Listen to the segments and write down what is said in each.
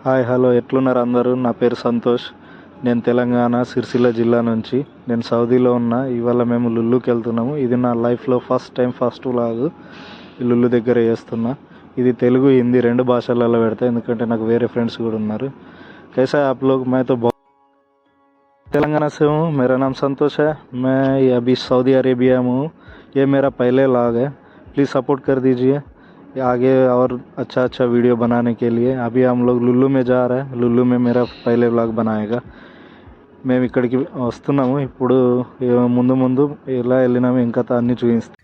Hi hello ఎట్లున్నారు అందరూ. నా పేరు సంతోష్. నేను తెలంగాణ సిరిసిల్ల జిల్లా నుంచి. నేను సౌదీలో ఉన్నా. ఇవాళ మేము లుల్లుకి వెళ్తున్నాము. ఇది నా లైఫ్లో ఫస్ట్ వ్లాగ్. ఈ లుల్లు దగ్గర చేస్తున్నా. ఇది తెలుగు హిందీ రెండు భాషలలో పెడతా, ఎందుకంటే నాకు వేరే ఫ్రెండ్స్ కూడా ఉన్నారు. कैसा है आप लोग? मैं तो बहुत तेलंगाना से हूँ. मेरा नाम संतोष है. मैं अभी सऊदी अरेबिया में हूँ. ये मेरा पहले व्लॉग है. प्लीज़ सपोर्ट कर दीजिए आगे और अच्छा वीडियो बनाने के लिए. अभी हम लोग लुल्लू में जा रहे हैं. लुल्लू में मेरा पहले व्लॉग बनाएगा. మేము ఇక్కడికి వస్తున్నాము. ఇప్పుడు ముందు ముందు ఎలా వెళ్ళినాము ఇంకా అన్నీ చూపిస్తాం.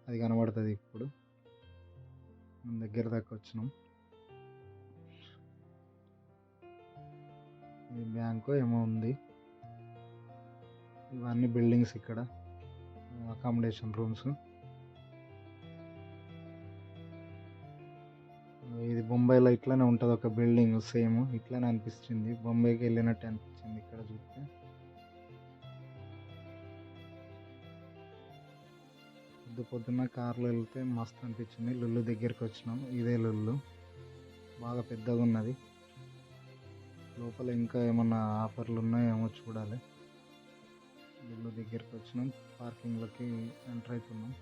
అది కనబడుతుంది. ఇప్పుడు మన దగ్గర దాకా వచ్చినాం. ఈ బ్యాంకు ఏమో ఉంది. ఇవన్నీ బిల్డింగ్స్, ఇక్కడ అకామిడేషన్ రూమ్స్. ఇది బొంబాయిలో ఇట్లానే ఉంటుంది ఒక బిల్డింగ్, సేమ్ ఇట్లానే అనిపిస్తుంది. బొంబాయికి వెళ్ళినట్టు అనిపించింది ఇక్కడ చూస్తే. పొద్దున్న కార్లో వెళ్తే మస్తు అనిపించింది. లుల్లు దగ్గరికి వచ్చినాం. ఇదే లుల్లు, బాగా పెద్దగా ఉన్నది. లోపల ఇంకా ఏమన్నా ఆఫర్లు ఉన్నాయేమో చూడాలి. లుల్లు దగ్గరికి వచ్చినాం. పార్కింగ్లోకి ఎంటర్ అవుతున్నాం.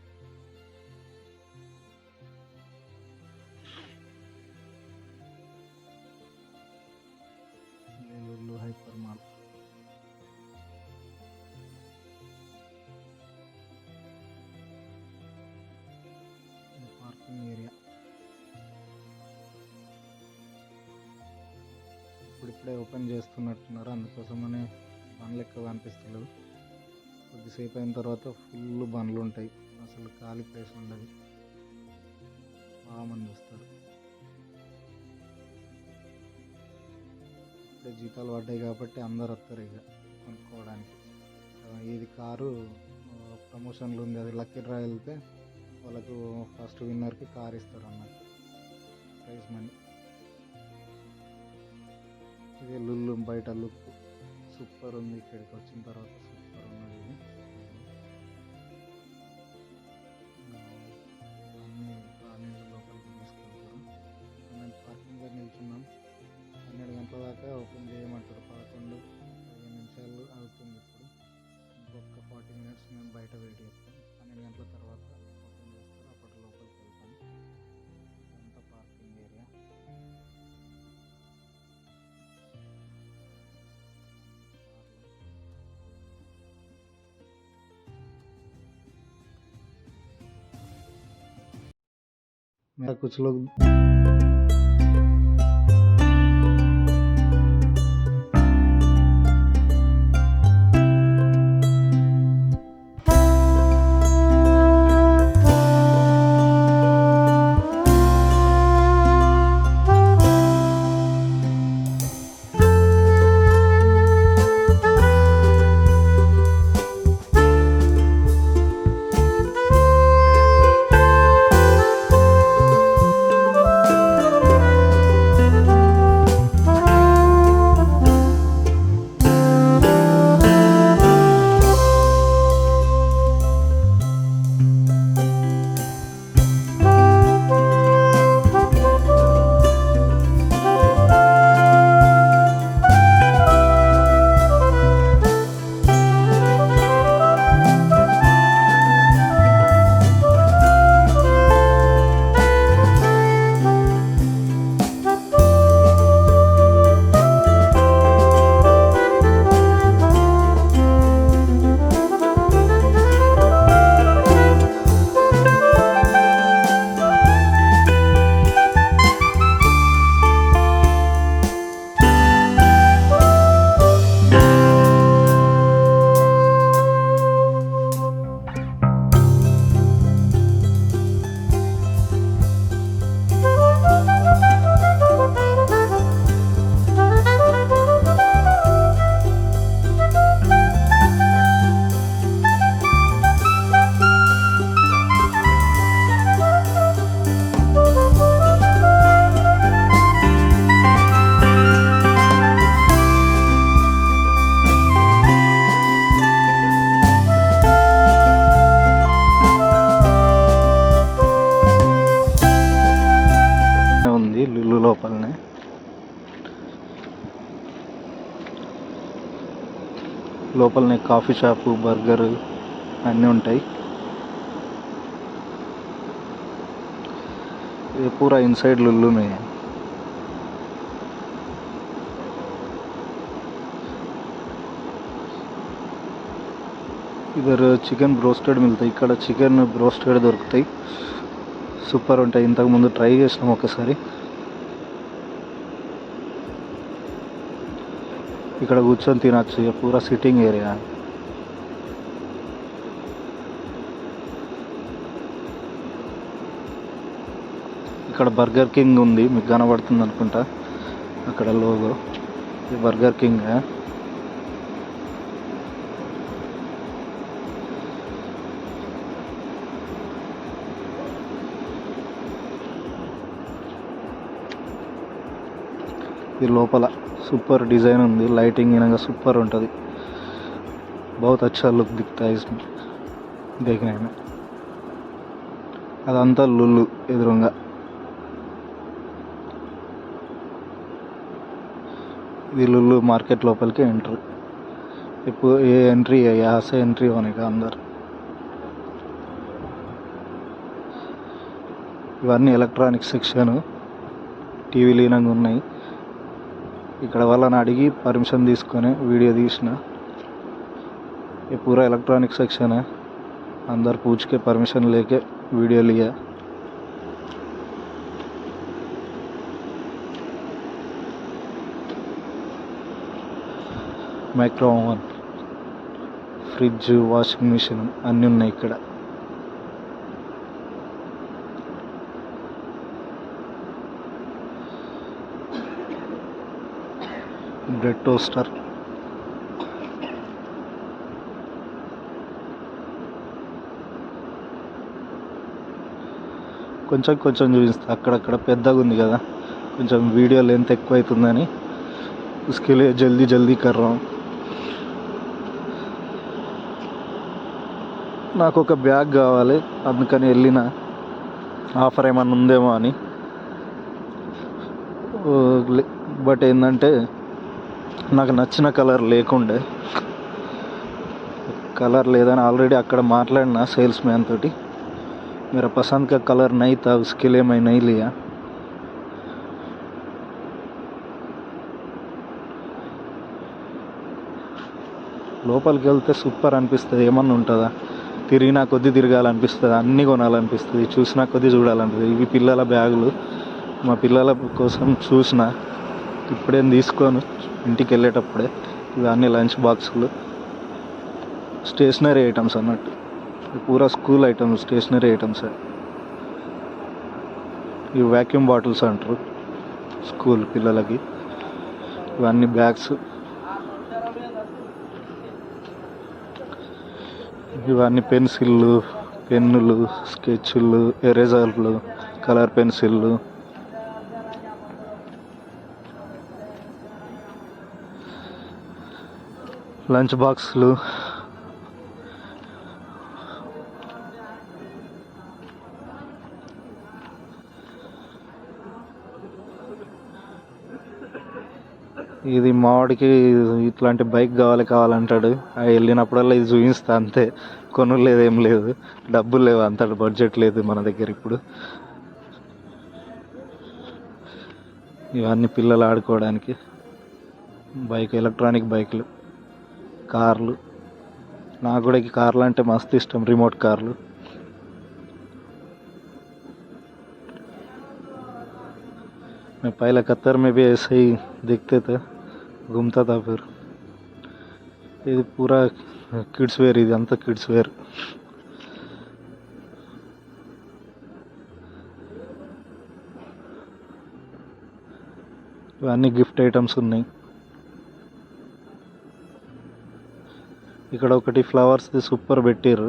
ఇదే Lulu hyper mall. Parking area ఇప్పుడిప్పుడే ఓపెన్ చేస్తున్నట్టున్నారు, అందుకోసమనే బండ్లు ఎక్కువ కనిపిస్తలేదు. కొద్దిసేపు అయిన తర్వాత ఫుల్ బండ్లు ఉంటాయి, అసలు ఖాళీ ప్లేస్ ఉండదు, బాగా మంది వస్తారు. ఇప్పుడే జీతాలు పడ్డాయి కాబట్టి అందరు వస్తారు ఇక కొనుక్కోవడానికి. ఇది కారు ప్రమోషన్లు ఉంది, అది లక్కీ డ్రా వెళ్తే వాళ్ళకు ఫస్ట్ విన్నర్కి కార్ ఇస్తారు అన్నట్టు, ప్రైజ్ మనీ. ఇదే లుల్లు బయట లుక్ సూపర్ ఉంది. ఇక్కడికి వచ్చిన తర్వాత సూపర్ ఉన్నది. ఇది అన్ని లోపలికి తీసుకెళ్తారు. మేము పార్కింగ్లో నిల్చున్నాం. 12 గంటల దాకా ఓపెన్ చేయమంటారు. 11-15 నిమిషాలు అవుతుంది. ఇప్పుడు ఇంకొక 40 మినిట్స్ మేము బయట వెయిట్ చేస్తాం. 12 గంటల తర్వాత ఓపెన్ చేస్తారు, అప్పటి లోపలికి వెళ్తాం. ఇదంతా పార్కింగ్ ఏరియా. मेरा कुछ लोग లోపలనే లోపలనే కాఫీ షాపు, బర్గర్ అన్నీ ఉంటాయి. ये पूरा इनसाइड लुल्लू में है. इधर चिकन ब्रोस्टेड मिलता है. ఇక్కడ చికెన్ బ్రోస్టెడ్ దొరుకుతాయి, సూపర్ ఉంటాయి. ఇంతకు ముందు ట్రై చేసినాం ఒకసారి. ఇక్కడ కూర్చొని తినచ్చు. పూరా సిట్టింగ్ ఏరియా. ఇక్కడ బర్గర్ కింగ్ ఉంది, మీకు కనబడుతుంది అనుకుంటా అక్కడ లోగో. ఇది బర్గర్ కింగ్. ఇది లోపల సూపర్ డిజైన్ ఉంది, लाइटिंग इनका सुपर ఉంటుంది. बहुत अच्छा लुक दिखता है इसमें देखने में. అదంతా లుల్లు ఎదురుగా. ఇది లుల్లు మార్కెట్ లోపలికి ఎంట్రీ. ఇప్పుడు ये एंट्री है, यहाँ से एंट्री होने का अंदर. ఇవన్నీ ఎలక్ట్రానిక్ సెక్షన్. టీవీ లీనంగా ఉన్నాయి. ఇక్కడ వాళ్ళని అడిగి పర్మిషన్ తీసుకొని వీడియో తీసిన. ये पूरा इलेक्ट्रॉनिक सेक्शन है. अंदर पूछ के परमिशन लेके वीडियो लिया. Micro oven, fridge, washing machine అన్నీ ఉన్నాయి ఇక్కడ. బ్రెడ్ టోస్టర్, కొంచెం కొంచెం చూపిస్తా. అక్కడక్కడ పెద్దగా ఉంది కదా, కొంచెం వీడియో లెంత్ ఎక్కువ అవుతుందని उसके लिए जल्दी जल्दी कर रहा हूँ. నాకు ఒక బ్యాగ్ కావాలి, అందుకని వెళ్ళిన ఆఫర్ ఏమన్నా ఉందేమో అని. బట్ ఏంటంటే నాకు నచ్చిన కలర్ లేకుండే. కలర్ లేదని ఆల్రెడీ అక్కడ మాట్లాడిన సేల్స్ మ్యాన్ తోటి. मेरा पसंद का कलर नहीं था, उसके लिए मैं नहीं लिया. లోపలికి వెళ్తే సూపర్ అనిపిస్తుంది. ఏమన్నా ఉంటుందా, తిరిగినా కొద్ది తిరగాలనిపిస్తుంది, అన్నీ కొనాలనిపిస్తుంది, చూసినా కొద్ది చూడాలనిపిస్తుంది. ఇవి పిల్లల బ్యాగులు, మా పిల్లల కోసం చూసిన. ఇప్పుడేం తీసుకోను, ఇంటికి వెళ్ళేటప్పుడే. ఇవన్నీ లంచ్ బాక్సులు, స్టేషనరీ ఐటమ్స్ అన్నట్టు. పూరా స్కూల్ ఐటమ్స్, స్టేషనరీ ఐటమ్స్. ఇవి వ్యాక్యూమ్ బాటిల్స్ అంటారు స్కూల్ పిల్లలకి. ఇవన్నీ బ్యాగ్స్. ఇవన్నీ పెన్సిళ్ళు, పెన్నులు, స్కెచ్లు, ఎరేజర్లు, కలర్ పెన్సిళ్ళు. లంచ్ బాక్సులు. ఇది మావాడికి ఇట్లాంటి బైక్ కావాలంటాడు. వెళ్ళినప్పుడల్లా ఇది చూపిస్తా, అంతే. కొనులేదు, ఏం లేదు, డబ్బులు లేవు, అంత బడ్జెట్ లేదు మన దగ్గర ఇప్పుడు. ఇవన్నీ పిల్లలు ఆడుకోవడానికి బైక్, ఎలక్ట్రానిక్ బైకులు, కార్లు. నాకు కూడా ఈ కార్లు అంటే మస్తు ఇష్టం, రిమోట్ కార్లు. मैं पहले कतर में भी ऐसे ही दिखते थे, घूमता था फिर. ఇది పూరా కిడ్స్ వేర్, ఇది అంతా కిడ్స్ వేర్. ఇవన్నీ గిఫ్ట్ ఐటమ్స్ ఉన్నాయి. ఇక్కడ ఒకటి ఫ్లవర్స్ది సూపర్ పెట్టారు,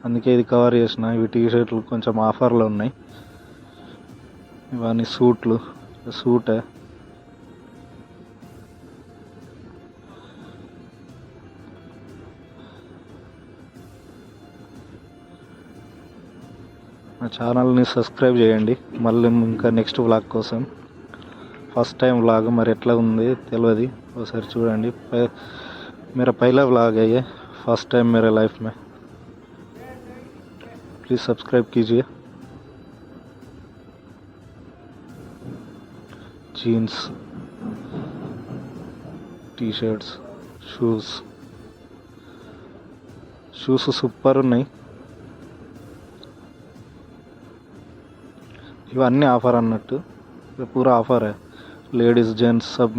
అందుకే ఇది కవర్ చేసిన. ఇవి టీ షర్ట్లు కొంచెం ఆఫర్లో ఉన్నాయి. ఇవన్నీ సూట్లు, సూటే. నా ఛానల్ని సబ్స్క్రైబ్ చేయండి. మళ్ళీ ఇంకా నెక్స్ట్ వ్లాగ్ కోసం. ఫస్ట్ టైం వ్లాగ్, మరి ఎట్లా ఉంది తెలియదు, ఒకసారి చూడండి. मेरा पहला व्लॉग है ये, फर्स्ट टाइम मेरे लाइफ में. प्लीज़ सब्सक्राइब कीजिए. Jeans, T shirts, shoes super ఉన్నాయి. ఇవన్నీ ఆఫర్ అన్నట్టు, पूरा ऑफर है. लेडीज़ जेंट्स सब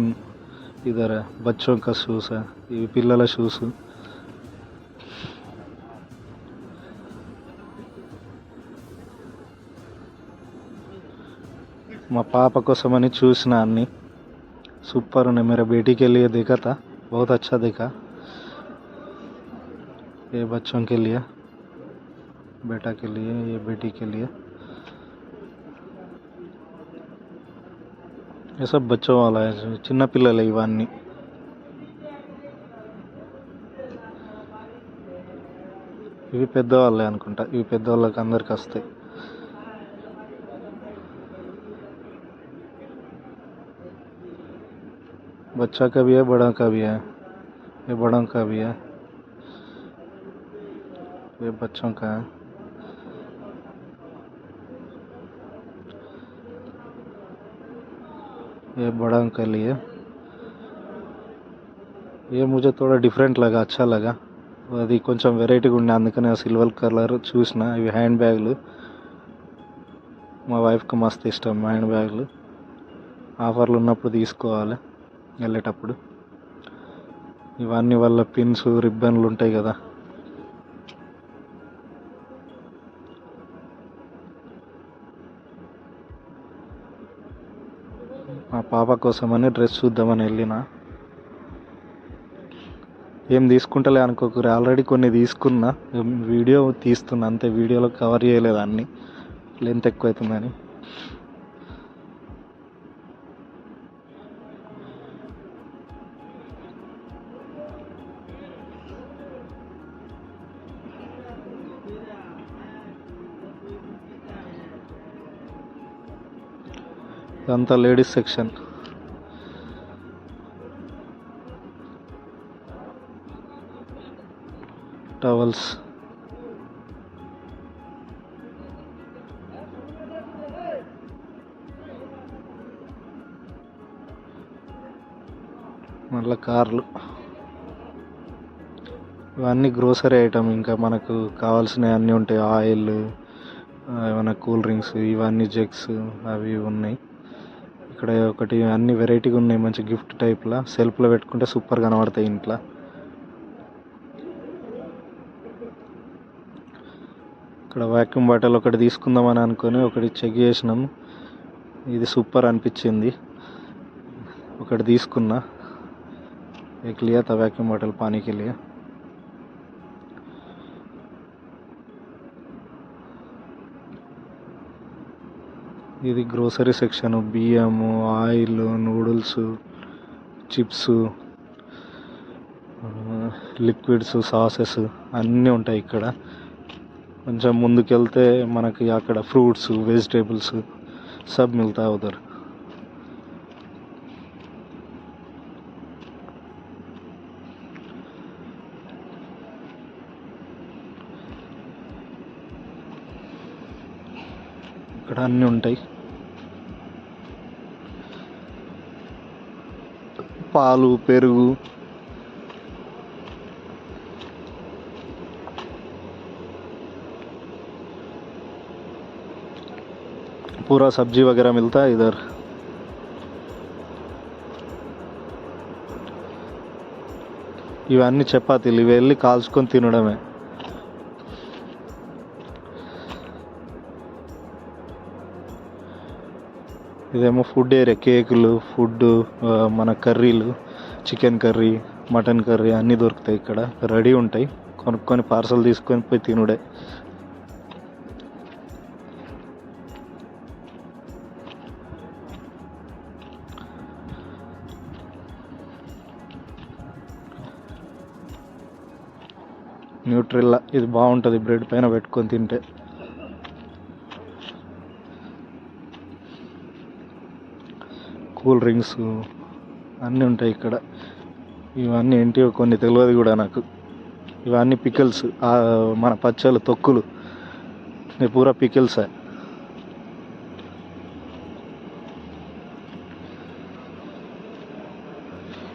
इधर है. बच्चों का शूज़ है, ये పిల్లల షూస్. మా పాప కోసమని చూసిన అన్ని సూపర్ ఉన్నాయి. मेरा बेटी के लिए देखा था, बहुत अच्छा देखा. ये बच्चों के लिए, बेटा के लिए, ये बेटी के लिए. ये सब बच्चों वाला है, చిన్న పిల్లలు ఇవన్నీ. ఇవి పెద్దవాళ్ళే అనుకుంటా, ఇవి పెద్దవాళ్ళకి అందరికి వస్తాయి. बच्चा का भी है, बड़ा का भी है. ये बड़ों का भी है, ये बच्चों का है. ये बड़ों के लिए. ये मुझे थोड़ा डिफरेंट लगा, अच्छा लगा. అది కొంచెం వెరైటీగా ఉండే, అందుకనే సిల్వర్ కలర్ చూసిన. ఇవి హ్యాండ్ బ్యాగులు, మా వైఫ్కి మస్తు ఇష్టం హ్యాండ్ బ్యాగులు. ఆఫర్లు ఉన్నప్పుడు తీసుకోవాలి వెళ్ళేటప్పుడు. ఇవన్నీ వాళ్ళ పిన్స్, రిబ్బన్లు ఉంటాయి కదా. మా పాప కోసమని డ్రెస్ చూద్దామని వెళ్ళిన. ఏం తీసుకుంటలే అనుకోకూరి, ఆల్రెడీ కొన్ని తీసుకున్నా, వీడియో తీస్తున్నా అంతే. వీడియోలో కవర్ చేయలేదు అన్నీ, లెంత్ ఎక్కువ అవుతుందని. ఇదంతా లేడీస్ సెక్షన్. టవల్స్, మళ్ళీ కార్లు. ఇవన్నీ గ్రోసరీ ఐటమ్, ఇంకా మనకు కావాల్సినవి అన్నీ ఉంటాయి. ఆయిల్, ఏమైనా కూల్ డ్రింక్స్, ఇవన్నీ జగ్స్ అవి ఉన్నాయి. ఇక్కడ ఒకటి అన్ని వెరైటీగా ఉన్నాయి, మంచి గిఫ్ట్ టైప్లా. సెల్ఫ్లో పెట్టుకుంటే సూపర్ కనబడతాయి ఇంట్లో. ఇక్కడ వాక్యూమ్ బాటిల్ ఒకటి తీసుకుందామని అనుకొని ఒకటి చెక్ చేసినాము, ఇది సూపర్ అనిపించింది, ఒకటి తీసుకున్నా. एक लिया था वैक्यूम बॉटल पानी के लिए. ఇది గ్రోసరీ సెక్షన్. బియ్యము, oil, noodles, chips, liquids, sauces అన్నీ ఉంటాయి ఇక్కడ. కొంచెం ముందుకెళ్తే మనకి అక్కడ ఫ్రూట్స్, వెజిటేబుల్స్ सब मिलता है उधर. ఇక్కడ అన్నీ ఉంటాయి. పాలు, పెరుగు, पूरा सब्जी वगैरह मिलता है इधर. ఇవన్నీ చపాతీలు, ఇవి వెళ్ళి కాల్చుకొని తినడమే. ఇదేమో ఫుడ్ ఏరియా. కేకులు, ఫుడ్, మన కర్రీలు, చికెన్ కర్రీ, మటన్ కర్రీ అన్నీ దొరుకుతాయి ఇక్కడ. రెడీ ఉంటాయి, కొనుక్కొని పార్సల్ తీసుకొని పోయి తినుడే. న్యూట్రిల్లా ఇది బాగుంటుంది, బ్రెడ్ పైన పెట్టుకొని తింటే. కూల్ డ్రింక్స్ అన్నీ ఉంటాయి ఇక్కడ. ఇవన్నీ ఏంటివో కొన్ని తెలియదు కూడా నాకు. ఇవన్నీ పికిల్స్, మన పచ్చళ్ళు, తొక్కులు. ఇది పూరా పికిల్స్.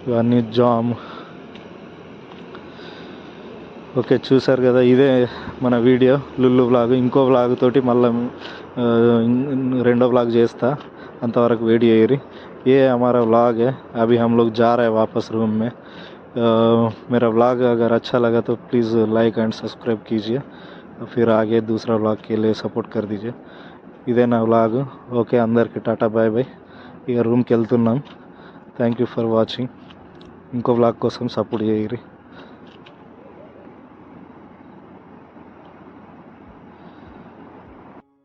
ఇవన్నీ జామ్. ఓకే, చూసారు కదా, ఇదే మన వీడియో లుల్లు వ్లాగ్. ఇంకో వ్లాగ్ తోటి మళ్ళీ రెండో వ్లాగ్ చేస్తా, अंतवरक वेट చేయరి. ये हमारा व्लॉग है. अभी हम लोग जा रहे हैं वापस रूम में. मेरा व्लॉग अगर अच्छा लगा तो प्लीज़ लाइक एंड सब्सक्राइब कीजिए, फिर आगे दूसरा व्लॉग के लिए सपोर्ट कर दीजिए. ఇదే నా వ్లాగ్. ఓకే, అందరికి టాటా బాయ్ బాయ్. ఇక రూమ్కి వెళ్తున్నాం. Thank you for watching. ఇంకో వ్లాగ్ కోసం సపోర్ట్ చేయరి.